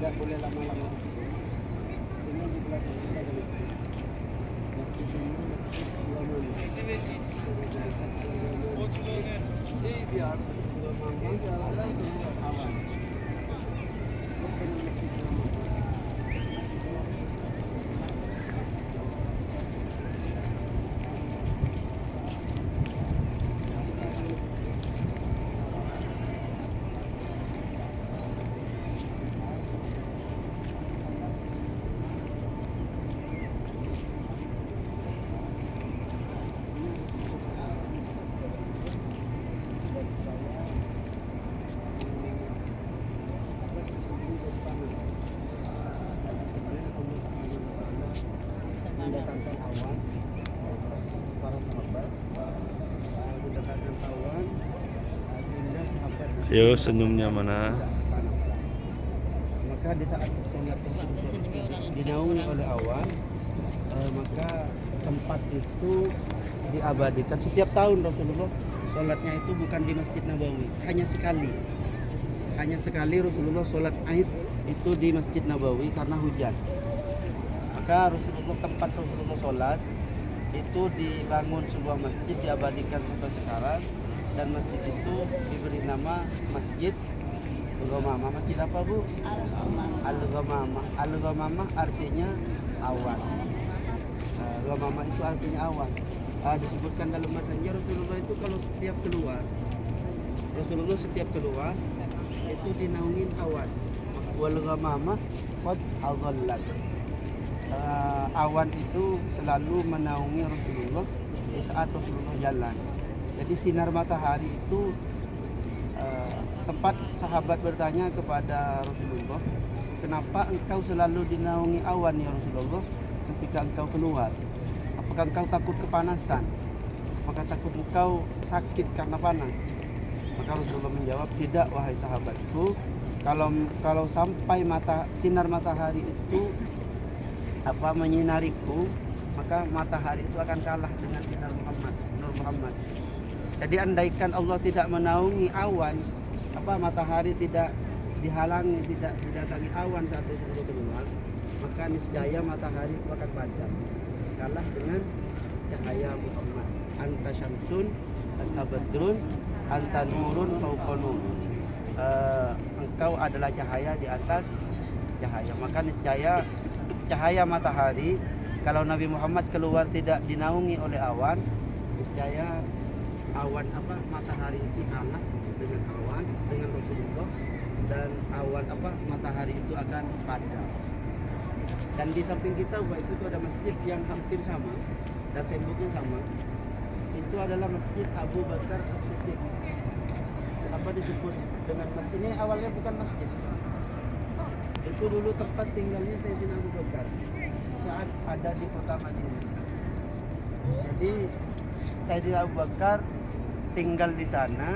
tidak boleh lama-lama di situ. Ini di belakang kita ada masjid. Masjid ini masjid ulama. Ini dia ulama awan. Mendatangkan awan para sahabat, mendatangkan awan sehingga sahabat Yo, senyumnya mana? kepanasan. Maka di saat sholat tersebut dinaungi oleh awan, maka tempat itu diabadikan. Setiap tahun Rasulullah sholatnya itu bukan di Masjid Nabawi, hanya sekali Rasulullah sholat Aid itu di Masjid Nabawi karena hujan. Maka tempat Rasulullah sholat itu dibangun sebuah masjid, diabadikan sampai sekarang, dan masjid itu diberi nama Masjid Al-Ghamamah. Masjid apa, Bu? Al-Ghamamah. Al-Ghamamah artinya awan. Ghamamah itu artinya awan. Disebutkan dalam bahasanya Rasulullah itu kalau setiap keluar itu dinaungin awan. Wal ghamamah qad adallat. Awan itu selalu menaungi Rasulullah di saat Rasulullah jalan. Jadi sinar matahari itu sempat sahabat bertanya kepada Rasulullah, kenapa engkau selalu dinaungi awan ya Rasulullah ketika engkau keluar? Apakah engkau takut kepanasan? Apakah takut engkau sakit karena panas? Maka Rasulullah menjawab, tidak wahai sahabatku, kalau sampai sinar matahari itu menyinariku, maka matahari itu akan kalah dengan sinar Nur Muhammad. Jadi andaikan Allah tidak menaungi awan, matahari tidak dihalangi, tidak didatangi awan saat Rasulullah keluar, maka niscaya matahari itu akan padam, kalah dengan cahaya Muhammad. Anta syamsun, anta badrun, anta nurun fauqa nur. Engkau adalah cahaya di atas cahaya, maka niscaya cahaya matahari, kalau Nabi Muhammad keluar tidak dinaungi oleh awan, niscaya matahari itu kalah dengan awan, dengan Rasulullah, dan matahari itu akan padam. Dan di samping kita itu ada masjid yang hampir sama dan temboknya sama. Itu adalah Masjid Abu Bakar As-Siddiq. Apa disebut dengan masjid ini? Awalnya bukan masjid. Itu dulu tempat tinggalnya Sayyidina Abu Bakar saat ada di kota Madinah. Jadi Sayyidina Abu Bakar tinggal di sana